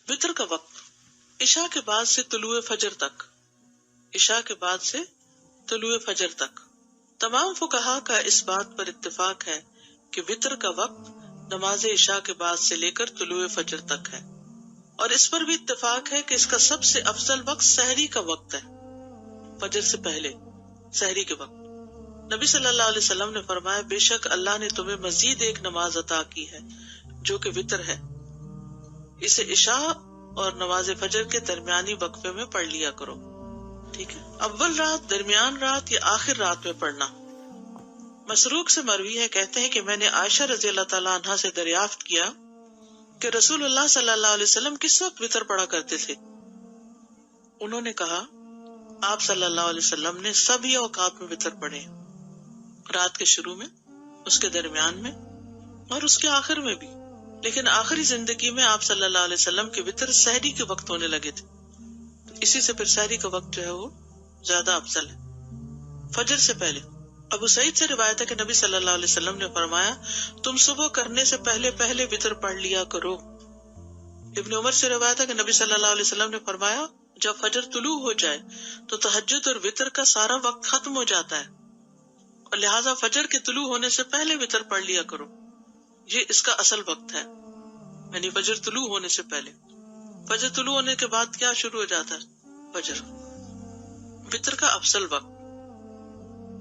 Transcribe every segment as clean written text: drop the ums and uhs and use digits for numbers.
وطر کا وقت عشاء کے بعد سے طلوع فجر تک، عشاء کے بعد سے طلوع فجر تک۔ تمام فقہا کا اس بات پر اتفاق ہے کہ وطر کا وقت نماز عشاء کے بعد سے لے کر طلوع فجر تک ہے، اور اس پر بھی اتفاق ہے کہ اس کا سب سے افضل وقت سحری کا وقت ہے، فجر سے پہلے سحری کے وقت۔ نبی صلی اللہ علیہ وسلم نے فرمایا، بے شک اللہ نے تمہیں مزید ایک نماز عطا کی ہے جو کہ وطر ہے، اسے عشاء اور نماز فجر کے درمیانی وقفے میں پڑھ لیا کرو۔ ٹھیک ہے، اول رات، درمیان رات یا آخر رات میں پڑھنا۔ مسروق سے مروی ہے، کہتے ہیں کہ میں نے عائشہ رضی اللہ تعالیٰ عنہا سے دریافت کیا کہ رسول اللہ صلی اللہ علیہ وسلم کس وقت وطر پڑھا کرتے تھے؟ انہوں نے کہا، آپ صلی اللہ علیہ وسلم نے سبھی اوقات میں وطر پڑھے، رات کے شروع میں، اس کے درمیان میں اور اس کے آخر میں بھی، لیکن آخری زندگی میں آپ صلی اللہ علیہ وسلم کے وطر سحری کے وقت ہونے لگے تھے، اسی سے پھر سحری کا وقت جو ہے وہ زیادہ افضل ہے فجر سے پہلے۔ ابو سعید سے روایت ہے کہ نبی صلی اللہ علیہ وسلم نے فرمایا، تم صبح کرنے سے پہلے پہلے وطر پڑھ لیا کرو۔ ابن عمر سے روایت ہے کہ نبی صلی اللہ علیہ وسلم نے فرمایا، جب فجر طلوع ہو جائے تو تہجد اور وطر کا سارا وقت ختم ہو جاتا ہے، اور لہٰذا فجر کے طلوع ہونے سے پہلے وطر پڑھ لیا کرو، یہ اس کا اصل وقت ہے، یعنی فجر طلوع ہونے سے پہلے۔ فجر طلوع ہونے کے بعد کیا شروع ہو جاتا ہے؟ فجر، وطر کا افضل وقت۔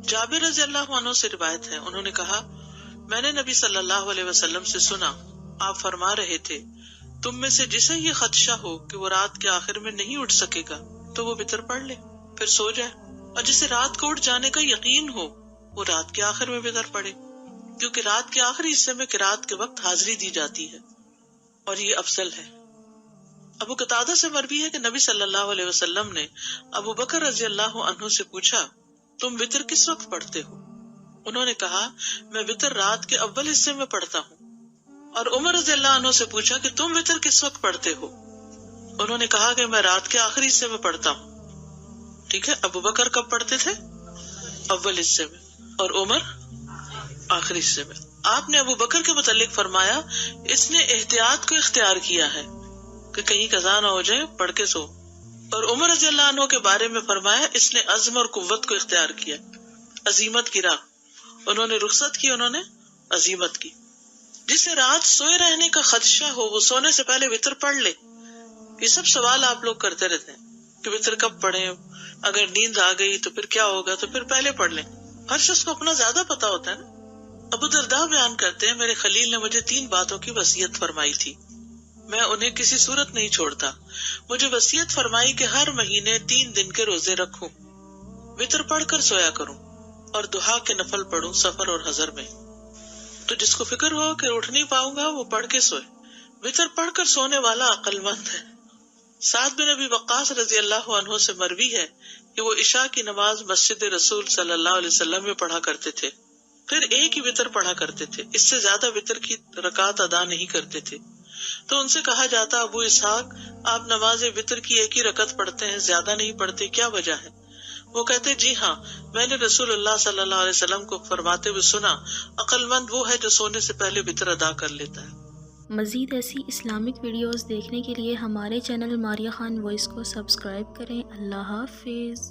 جابر رضی اللہ عنہ سے روایت ہے، انہوں نے کہا، میں نے نبی صلی اللہ علیہ وسلم سے سنا، آپ فرما رہے تھے، تم میں سے جسے یہ خدشہ ہو کہ وہ رات کے آخر میں نہیں اٹھ سکے گا تو وہ وطر پڑھ لے، پھر سو جائے، اور جسے رات کو اٹھ جانے کا یقین ہو وہ رات کے آخر میں وطر پڑھے، کیونکہ رات کے آخری حصے میں قرات کے وقت حاضری دی جاتی ہے اور یہ افضل ہے۔ ابو قتادہ سے مروی ہے کہ نبی صلی اللہ علیہ وسلم نے ابو بکر رضی اللہ عنہ سے پوچھا، تم وطر کس وقت پڑھتے ہو؟ انہوں نے کہا، میں وطر رات کے اول حصے میں پڑھتا ہوں۔ اور عمر رضی اللہ عنہ سے پوچھا کہ تم وطر کس وقت پڑھتے ہو؟ انہوں نے کہا کہ میں رات کے آخری حصے میں پڑھتا ہوں۔ ٹھیک ہے، ابو بکر کب پڑھتے تھے؟ اول حصے میں، اور عمر آخری حصے میں۔ آپ نے ابو بکر کے متعلق فرمایا، اس نے احتیاط کو اختیار کیا ہے کہ کہیں قضا نہ ہو جائے، پڑھ کے سو۔ اور عمر رضی اللہ عنہ کے بارے میں فرمایا، اس نے عزم اور قوت کو اختیار کیا، عزیمت کی راہ، انہوں نے رخصت کی، انہوں نے عزیمت کی۔ جسے رات سوئے رہنے کا خدشہ ہو وہ سونے سے پہلے وطر پڑھ لے۔ یہ سب سوال آپ لوگ کرتے رہتے ہیں کہ وطر کب پڑھیں، اگر نیند آ گئی تو پھر کیا ہوگا، تو پھر پہلے پڑھ لیں۔ ہر شخص کو اپنا زیادہ پتا ہوتا ہے نا۔ ابو درداء بیان کرتے ہیں، میرے خلیل نے مجھے 3 باتوں کی وصیت فرمائی تھی، میں انہیں کسی صورت نہیں چھوڑتا۔ مجھے وصیت فرمائی کہ ہر مہینے 3 دن کے روزے رکھوں، وطر پڑھ کر سویا کروں، اور دعا کے نفل پڑھوں سفر اور حضر میں۔ تو جس کو فکر ہو کہ اٹھ نہیں پاؤں گا وہ پڑھ کے سوئے، وطر پڑھ کر سونے والا عقل مند ہے۔ سعد بن ابی وقاص رضی اللہ عنہ سے مروی ہے کہ وہ عشاء کی نماز مسجد رسول صلی اللہ علیہ وسلم میں پڑھا کرتے تھے، پھر ایک ہی وطر پڑھا کرتے تھے، اس سے زیادہ وطر کی رکعت ادا نہیں کرتے تھے۔ تو ان سے کہا جاتا، ابو اسحاق، آپ نماز وطر کی ایک ہی رکعت پڑھتے ہیں، زیادہ نہیں پڑھتے، کیا وجہ ہے؟ وہ کہتے، جی ہاں، میں نے رسول اللہ صلی اللہ علیہ وسلم کو فرماتے ہوئے سنا، عقل مند وہ ہے جو سونے سے پہلے وطر ادا کر لیتا ہے۔ مزید ایسی اسلامک ویڈیوز دیکھنے کے لیے ہمارے چینل ماریہ خان وائس کو سبسکرائب کریں۔ اللہ حافظ۔